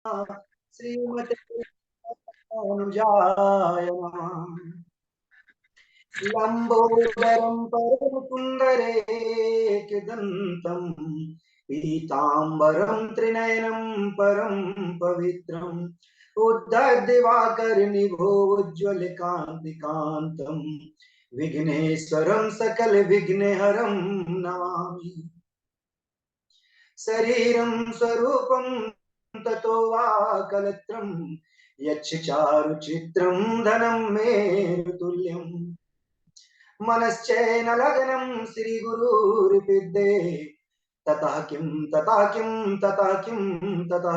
श्रीमते अनुजाय लंबोदरं परमसुन्दरेकदन्तं पीताम्बरं त्रिनयनं परं पवित्रम् उद्धदिवाकरनिभोज्ज्वलकान्तिकान्तं विघ्नेश्वरं सकलविघ्नहरं नमामि। शरीरं स्वरूपं ततो वा कलत्रं यच्च चारुचित्रं धनं मेरुतुल्यम् मनश्चैन लग्नं श्रीगुरुर्पिद्ये ततः किं ततः किं ततः किं ततः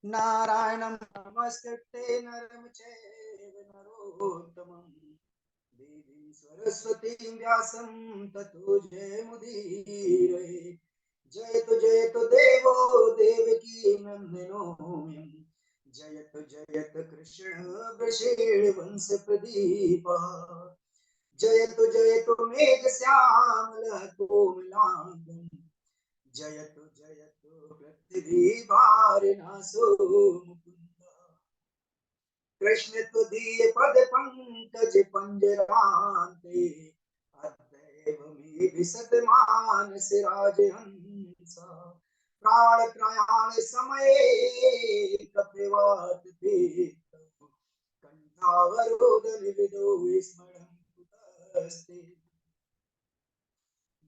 नारायणं नमस्कृत्य नरं चैव नरोत्तमं देवीं सरस्वतीं व्यासं ततो जयमुदीरये। जयतु देवो देवकी नन्दनोऽयं जयतु जयतु कृष्ण वृषेणवंश प्रदीपः जयतु मेघश्यामलः कोमलाङ्गं जयतु पृथ्वीभारनाशो मुकुन्द कृष्ण तुदीय पद पंकज पंजरान्ते अतएव मे विशतमानस राजहंस प्राण प्रयाण समये कपिवात कंठावरोदन विदो स्मरण कुतस्ते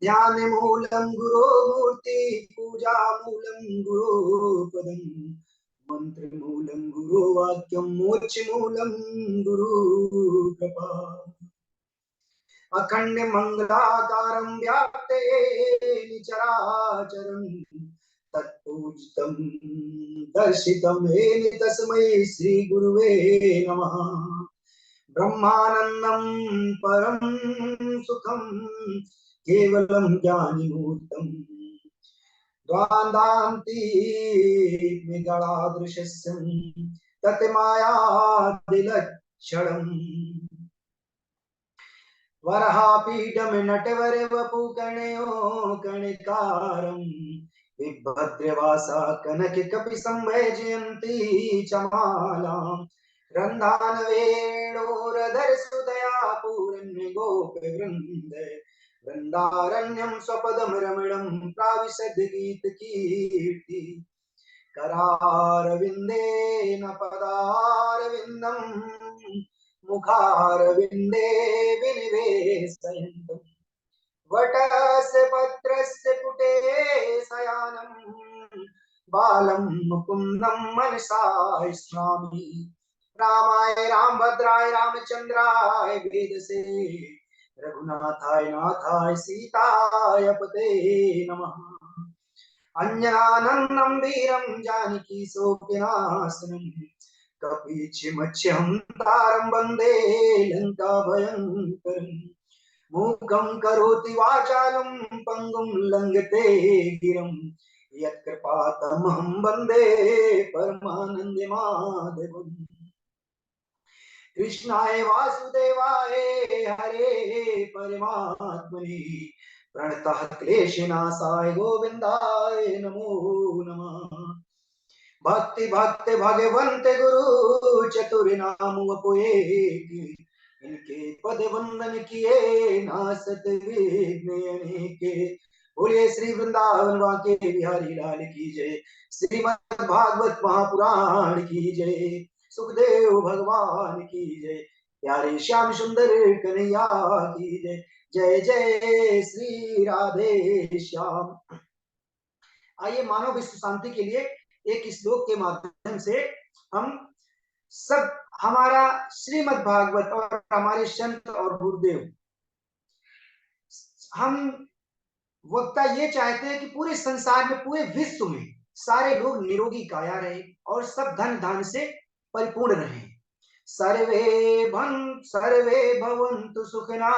ध्यान मूलं गुरो मूर्ति पूजा मूलं गुरो पदम मंत्र मूलं गुरो वाक्यम मोक्ष मूलं गुरु कृपा अखंड मंगलाकारं व्याप्ते चराचरं तत्पूजितं दर्शितं येन तस्मै श्री गुरुवे नमः। ब्रह्मानंदं परम सुखं केवलं ज्ञानिमूर्तम् द्वान्दान्ति विगणादृशस्यं तत्मायादिलक्षणम् वरहापीठं नटवरवपुकर्णयो कणिकारं विभद्रवासा कनककपिसंभजयन्ती च मालाम् रन्धानवेणोरधर सुदया पूरन्यगोपवृन्द वृन्दारण्यं स्वपदं रमणं प्राविशद गीतकीर्ति करारविन्देन पदारविन्दम् मुखारविन्दे विनिवेशयन्तु वटस्य पत्रस्य पुटे शयानं बालं मुकुन्दं मनसा स्मरामि रामाय रामभद्राय रामचन्द्राय वेदसे रघुनाथाय नाथाय सीताय पते नमः। अंजनानन्दं वीरं जानकी शोकनाशनं कपीचिमच्युतारं वन्दे लङ्काभयङ्करम् मूकं करोति वाचालं पङ्गुं लङ्घते गिरं यत्कृपातमहं वन्दे परमानन्दमाधवम्। कृष्णाय वासुदेवाय हरे परमात्मने प्रणतः क्लेशनाशाय गोविन्दाय नमो नमः। भक्ति भक्त भगवंत गुरु चतुर नाम वपुए इनके पद वंदन किए नासत विघ्न अनेके। बोलिए श्री वृंदावन वाके बिहारी लाल की जय। श्रीमद् भागवत महापुराण की जय। सुखदेव भगवान की जय। प्यारे श्याम सुंदर कन्हैया की जय। जय जय श्री राधे श्याम। आइए मानव विश्व शांति के लिए एक श्लोक के माध्यम से हम सब हमारा श्रीमद् भागवत और हमारे संत और गुरुदेव, हम वक्ता ये चाहते हैं कि पूरे संसार में पूरे विश्व में सारे लोग निरोगी काया रहे और सब धन धान से परिपूर्ण रहे। सर्वे भवन्तु सुखिना,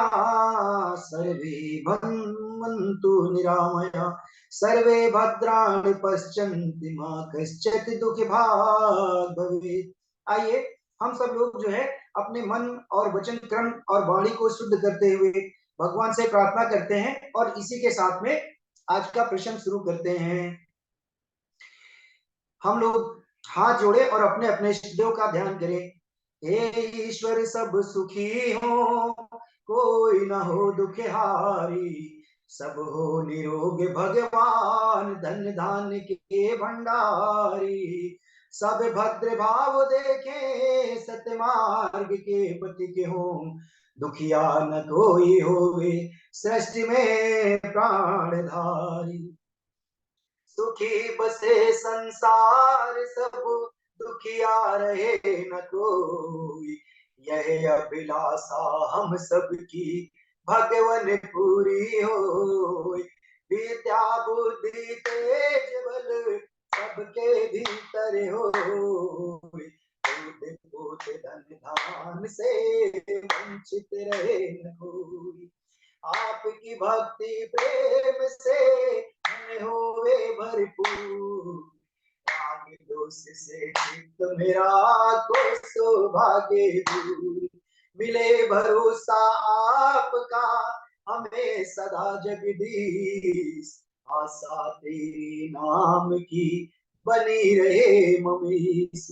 सर्वे भवन्तु निरामया, सर्वे भद्राणि पश्यन्ति मा कश्चित् दुःखी भाग् भवेत्। आइए हम सब लोग जो है अपने मन और वचन क्रम और वाणी को शुद्ध करते हुए भगवान से प्रार्थना करते हैं और इसी के साथ में आज का प्रश्न शुरू करते हैं। हम लोग हाथ जोड़े और अपने अपने इष्टदेव का ध्यान करें। हे ईश्वर सब सुखी हो, कोई न हो दुखिहारी, सब हो निरोग भगवान, धन धान्य के भंडारी, सब भद्र भाव देखे, सत्य मार्ग के पति के हो, दुखिया न कोई होवे, सृष्टि में प्राणधारी। सुखी बसे संसार सब, दुखिया रहे न कोई, यह अभिलाषा हम सबकी भगवन पूरी हो। विद्या बुद्धि तेज बल सबके भीतर हो, धन धान से वंचित रहे न कोई, आपकी भक्ति प्रेम से होवे भरपूर, राग दोष से चित्त मेरा को सौभाग्य दूर, मिले भरोसा आपका हमें सदा जगदीश, आशा तेरी नाम की बनी रहे ममीस,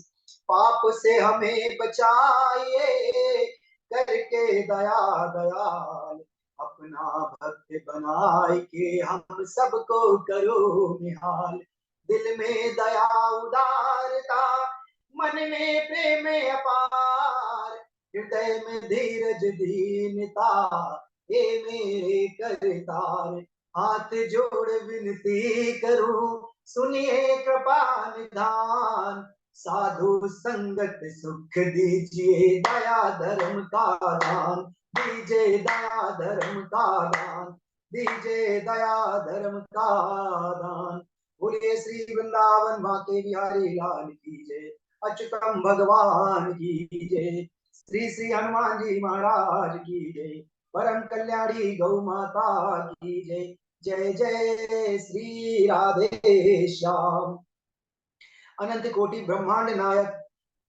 पाप से हमें बचाइए करके दया दयाल, अपना भक्त बनाए के हम सबको करो निहाल, दिल में दया उदारता, मन में प्रेम अपार, हृदय में धीरज दीनता, हे मेरे करतार, हाथ जोड़ विनती करूं सुनिए कृपा निधान, साधु संगत सुख दीजिए, दया धर्म का दान दीजिए, दया धर्म का दान दीजिए, दया धर्म का दान। बोलिए श्री वृंदावन बांके बिहारी लाल की जय, अच्युतम भगवान की जय, श्री श्री हनुमान जी महाराज की जय, परम कल्याणी गौ माता की जय, जय जय श्री राधे श्याम। अनंत कोटि ब्रह्मांड नायक,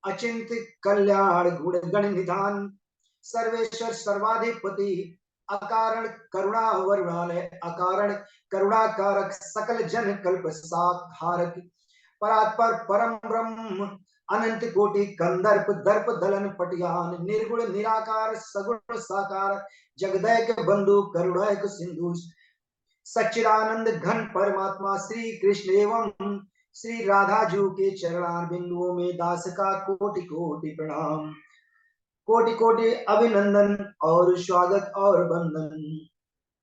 अचिंत कल्याण गुण गण निधान, सर्वेश्वर सर्वाधिपति, अकारण करुणा वरुणालय, अकारण करुणा कारक, सकल जन कल्प साधारक, परात्पर परम ब्रह्म, अनंत कोटि कंदर्प दर्प दलन पटियान, निर्गुण निराकार सगुण साकार, जगदैक बंधु करुणैक सिंधु, सच्चिदानंद घन परमात्मा श्री कृष्ण एवं श्री राधा जू के चरणार बिंदुओं में दास का कोटि कोटि प्रणाम, कोटि कोटि अभिनंदन और स्वागत और वंदन।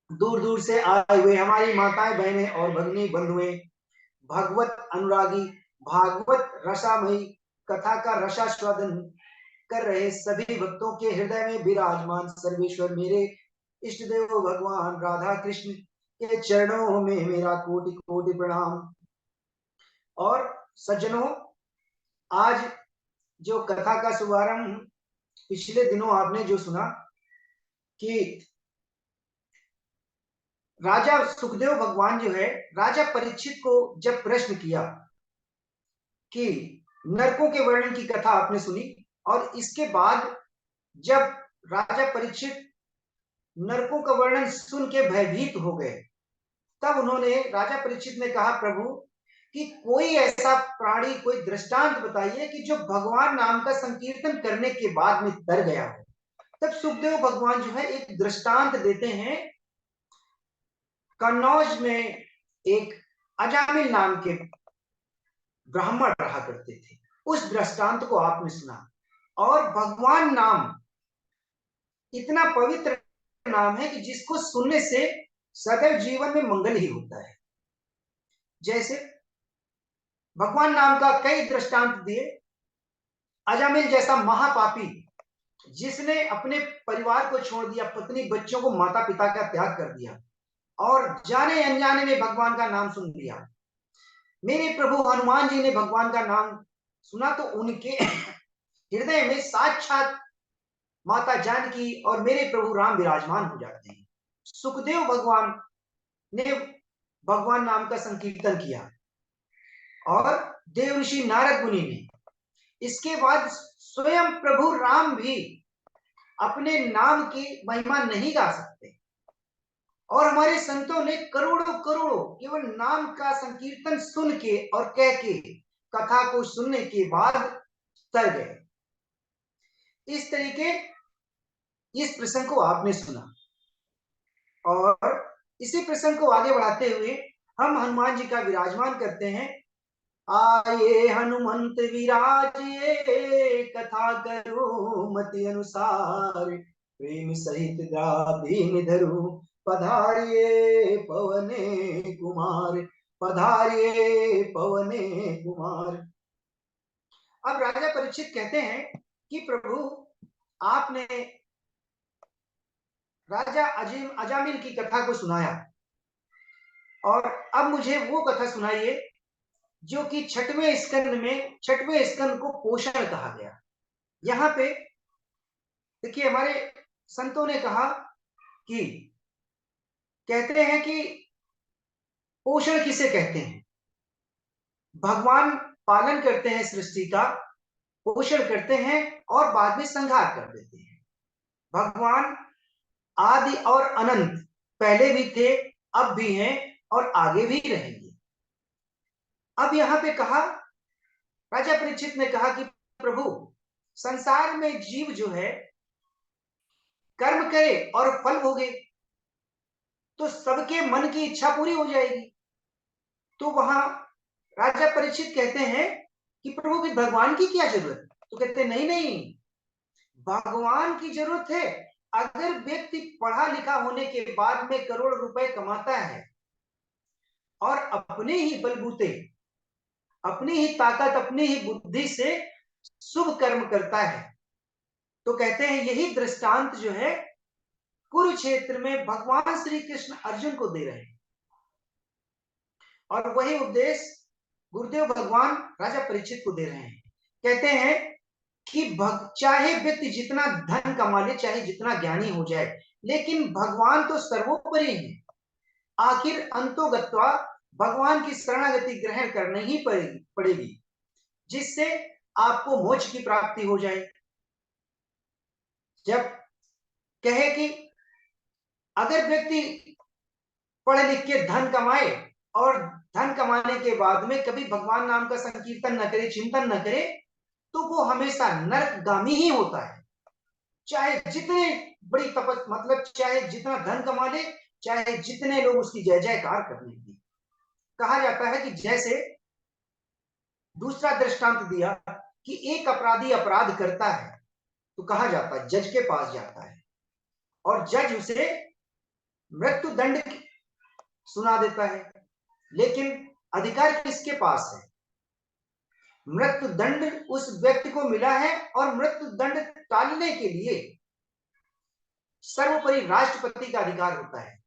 दूर दूर से आए हुए हमारी माताएं बहनें और भगिनी बंधुएं, भगवत अनुरागी, भागवत रसामयी कथा का रसास्वादन कर रहे सभी भक्तों के हृदय में विराजमान सर्वेश्वर मेरे इष्ट देव भगवान राधा कृष्ण के चरणों में मेरा कोटि कोटि प्रणाम। और सज्जनों, आज जो कथा का शुभारंभ पिछले दिनों आपने जो सुना कि राजा सुखदेव भगवान जो है राजा परीक्षित को जब प्रश्न किया कि नरकों के वर्णन की कथा आपने सुनी, और इसके बाद जब राजा परीक्षित नरकों का वर्णन सुन के भयभीत हो गए, तब उन्होंने राजा परीक्षित ने कहा प्रभु कि कोई ऐसा प्राणी, कोई दृष्टांत बताइए कि जो भगवान नाम का संकीर्तन करने के बाद में तर गया हो। तब सुखदेव भगवान जो है एक दृष्टांत देते हैं। कन्नौज में एक अजामिल नाम के ब्राह्मण रहा करते थे, उस दृष्टांत को आपने सुना। और भगवान नाम इतना पवित्र नाम है कि जिसको सुनने से सदैव जीवन में मंगल ही होता है। जैसे भगवान नाम का कई दृष्टांत दिए। अजामिल जैसा महापापी जिसने अपने परिवार को छोड़ दिया, पत्नी बच्चों को, माता पिता का त्याग कर दिया और जाने अनजाने में भगवान का नाम सुन लिया। मेरे प्रभु हनुमान जी ने भगवान का नाम सुना तो उनके हृदय में साक्षात माता जानकी और मेरे प्रभु राम विराजमान हो जाते हैं। सुखदेव भगवान ने भगवान नाम का संकीर्तन किया और देवर्षि नारद मुनि ने, इसके बाद स्वयं प्रभु राम भी अपने नाम की महिमा नहीं गा सकते, और हमारे संतों ने करोड़ों करोड़ों केवल नाम का संकीर्तन सुन के और कह के, कथा को सुनने के बाद तर गए। इस तरीके इस प्रसंग को आपने सुना, और इसी प्रसंग को आगे बढ़ाते हुए हम हनुमान जी का विराजमान करते हैं। आये हनुमंत विराजिए, कथा करो मति अनुसार, प्रेम सहित दीन धरु, पधारिये पवने कुमार, पधारिये पवने कुमार। अब राजा परीक्षित कहते हैं कि प्रभु आपने राजा अजामिल की कथा को सुनाया, और अब मुझे वो कथा सुनाइए जो कि छठवें स्कंद को पोषण कहा गया। यहाँ पे देखिए, हमारे संतों ने कहा कि कहते हैं कि पोषण किसे कहते हैं? भगवान पालन करते हैं सृष्टि का, पोषण करते हैं और बाद में संहार कर देते हैं। भगवान आदि और अनंत, पहले भी थे, अब भी हैं और आगे भी रहेंगे। अब यहाँ पे कहा, राजा परीक्षित ने कहा कि प्रभु, संसार में जीव जो है कर्म करे और फल भोगे तो सबके मन की इच्छा पूरी हो जाएगी। तो वहां राजा परीक्षित कहते हैं कि प्रभु भी भगवान की क्या जरूरत? तो कहते नहीं नहीं, भगवान की जरूरत है। अगर व्यक्ति पढ़ा लिखा होने के बाद में करोड़ रुपए कमाता है और अपने ही बलबूते, अपनी ही ताकत, अपनी ही बुद्धि से शुभ कर्म करता है, तो कहते हैं यही दृष्टांत जो है कुरुक्षेत्र में भगवान श्री कृष्ण अर्जुन को दे रहे हैं, और वही उपदेश गुरुदेव भगवान राजा परीक्षित को दे रहे हैं। कहते हैं कि चाहे व्यक्ति जितना धन कमा ले, चाहे जितना ज्ञानी हो जाए, लेकिन भगवान तो सर्वोपरि है। आखिर अंतोगत्वा भगवान की शरणागति ग्रहण करनी ही पड़ेगी, जिससे आपको मोक्ष की प्राप्ति हो जाए। जब कहे कि अगर व्यक्ति पढ़ लिख के धन कमाए और धन कमाने के बाद में कभी भगवान नाम का संकीर्तन न करे, चिंतन न करे, तो वो हमेशा नरकगामी ही होता है। चाहे जितने बड़ी तपस, मतलब चाहे जितना धन कमा ले, चाहे जितने लोग उसकी जय जयकार करने की। कहा जाता है कि जैसे दूसरा दृष्टांत दिया कि एक अपराधी अपराध करता है, तो कहा जाता है जज के पास जाता है और जज उसे मृत्यु दंड सुना देता है, लेकिन अधिकार किसके पास है? मृत्यु दंड उस व्यक्ति को मिला है, और मृत्यु दंड टालने के लिए सर्वोपरि राष्ट्रपति का अधिकार होता है।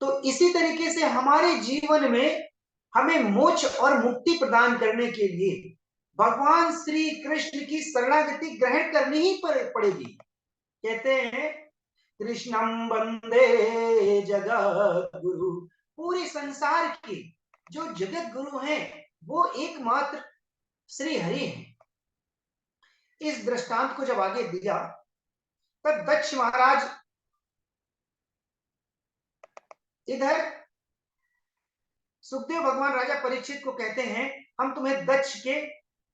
तो इसी तरीके से हमारे जीवन में हमें मोक्ष और मुक्ति प्रदान करने के लिए भगवान श्री कृष्ण की शरणागति ग्रहण करनी ही पड़ेगी। कहते हैं कृष्णम वंदे जगत गुरु, पूरे संसार के जो जगत गुरु हैं वो एकमात्र श्री हरि हैं। इस दृष्टांत को जब आगे दिया तब दक्ष महाराज इधर सुखदेव भगवान राजा परीक्षित को कहते हैं, हम तुम्हें दक्ष के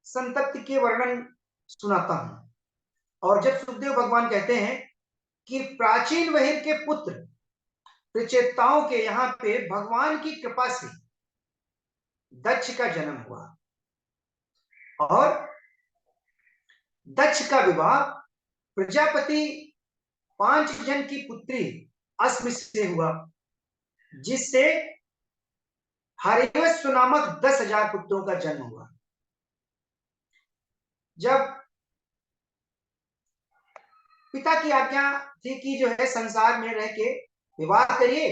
संतप्ति के वर्णन सुनाता हूं। और जब सुखदेव भगवान कहते हैं कि प्राचीन वहीर के पुत्र प्रचेताओं के यहाँ पे भगवान की कृपा से दक्ष का जन्म हुआ, और दक्ष का विवाह प्रजापति 5 जन की पुत्री अस्मि से हुआ, जिससे हरिवस्व नामक 10,000 पुत्रों का जन्म हुआ। जब पिता की आज्ञा थी कि जो है संसार में रह के विवाह करिए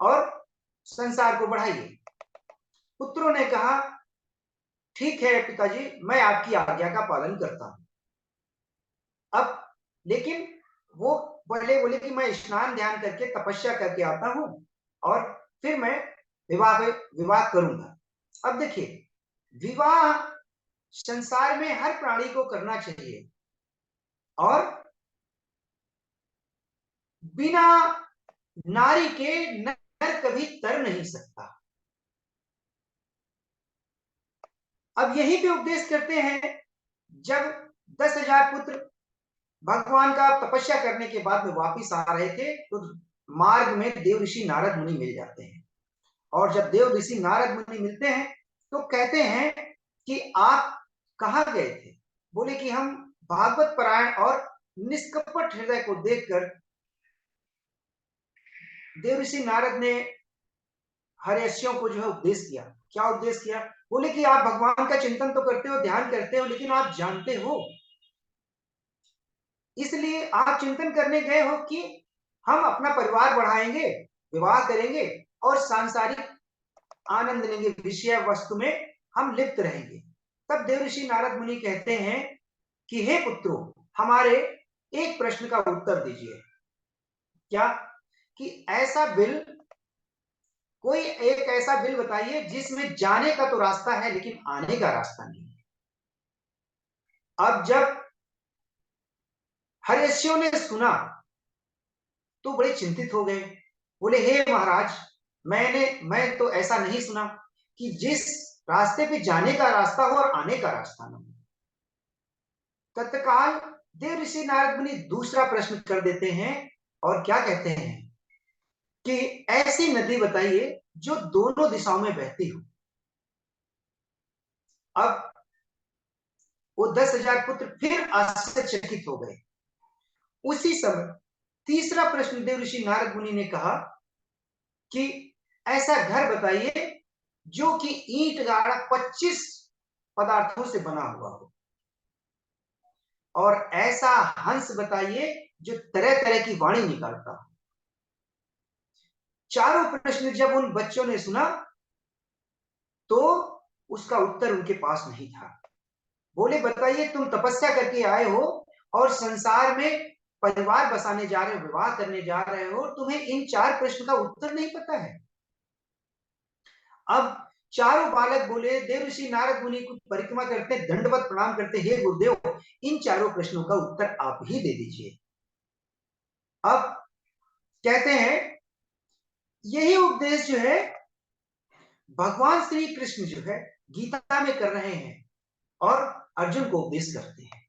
और संसार को बढ़ाइए, पुत्रों ने कहा ठीक है पिताजी, मैं आपकी आज्ञा का पालन करता हूं। अब लेकिन वो पहले बोले कि मैं स्नान ध्यान करके तपस्या करके आता हूं और फिर मैं विवाह विवाह करूंगा। अब देखिए, विवाह संसार में हर प्राणी को करना चाहिए और बिना नारी के नर कभी तर नहीं सकता। अब यही पे उपदेश करते हैं, जब 10,000 पुत्र भगवान का तपस्या करने के बाद में वापिस आ रहे थे तो मार्ग में देव ऋषि नारद मुनि मिल जाते हैं। और जब देव ऋषि नारद मुनि मिलते हैं तो कहते हैं कि आप कहाँ गए थे? बोले कि हम भागवत परायण और निष्कपट हृदय को देखकर देव ऋषि नारद ने हर्षियों को जो है उपदेश किया। क्या उपदेश किया? बोले कि आप भगवान का चिंतन तो करते हो, ध्यान करते हो, लेकिन आप जानते हो, इसलिए आप चिंतन करने गए हो कि हम अपना परिवार बढ़ाएंगे, विवाह करेंगे और सांसारिक आनंद लेंगे, विषय वस्तु में हम लिप्त रहेंगे। तब देव ऋषि नारद मुनि कहते हैं कि हे पुत्रों, हमारे एक प्रश्न का उत्तर दीजिए। क्या? कि ऐसा बिल, कोई एक ऐसा बिल बताइए जिसमें जाने का तो रास्ता है लेकिन आने का रास्ता नहीं है। अब जब हर्षियों ने सुना तो बड़े चिंतित हो गए। बोले हे महाराज, मैं तो ऐसा नहीं सुना कि जिस रास्ते पे जाने का रास्ता हो और आने का रास्ता न हो। तत्काल देव ऋषि नारद मुनि दूसरा प्रश्न कर देते हैं और क्या कहते हैं कि ऐसी नदी बताइए जो दोनों दिशाओं में बहती हो। अब वो 10,000 पुत्र फिर आश्चर्यचकित हो गए। उसी समय तीसरा प्रश्न देव ऋषि नारद मुनि ने कहा कि ऐसा घर बताइए जो कि ईंट गाड़ा 25 पदार्थों से बना हुआ हो, और ऐसा हंस बताइए जो तरह तरह की वाणी निकालता हो। चारों प्रश्न जब उन बच्चों ने सुना तो उसका उत्तर उनके पास नहीं था। बोले बताइए, तुम तपस्या करके आए हो और संसार में परिवार बसाने जा रहे हो, विवाह करने जा रहे हो, तुम्हें इन 4 प्रश्न का उत्तर नहीं पता है? अब चारों बालक बोले, देव ऋषि नारद मुनि को परिक्रमा करते, दंडवत प्रणाम करते, हे गुरुदेव, इन चारों प्रश्नों का उत्तर आप ही दे दीजिए। अब कहते हैं यही उपदेश जो है भगवान श्री कृष्ण जो है गीता में कर रहे हैं और अर्जुन को उपदेश करते हैं।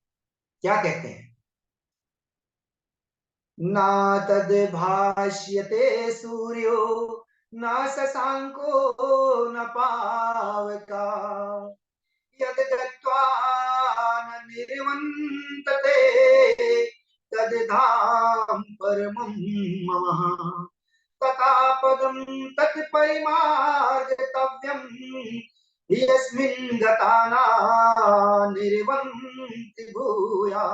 क्या कहते हैं? ना तद भाष्यते सूर्यो ना शशांको न पावका यद गत्वा न निर्वन्तते तद धाम परमं मम तथा पदं तत्परिमार्गतव्यं यस्मिन् गता न निर्वन्ति भूया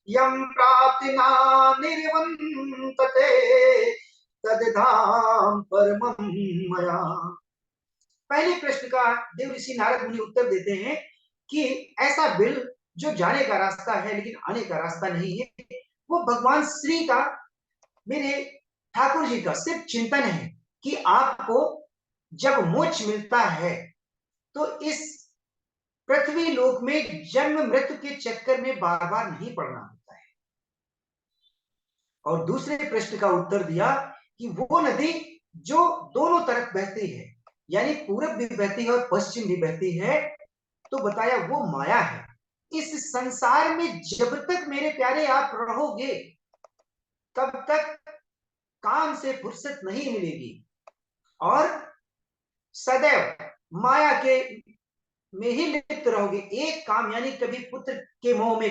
यं प्राप्ति न निर्वन्तते तद्धाम परमं मया। पहले प्रश्न का देव ऋषि नारद मुनि उत्तर देते हैं कि ऐसा बिल जो जाने का रास्ता है लेकिन आने का रास्ता नहीं है, वो भगवान श्री का, मेरे ठाकुर जी का सिर्फ चिंतन है कि आपको जब मोक्ष मिलता है तो इस पृथ्वी लोक में जन्म मृत्यु के चक्कर में बार बार नहीं पड़ना होता है। और दूसरे प्रश्न का उत्तर दिया कि वो नदी जो दोनों तरफ बहती है, यानी पूरब भी बहती है और पश्चिम भी बहती है, तो बताया वो माया है। इस संसार में जब तक मेरे प्यारे आप रहोगे तब तक काम से फुर्सत नहीं मिलेगी और सदैव माया के में ही लिप्त रहोगे। एक काम, यानी कभी पुत्र के मोह में,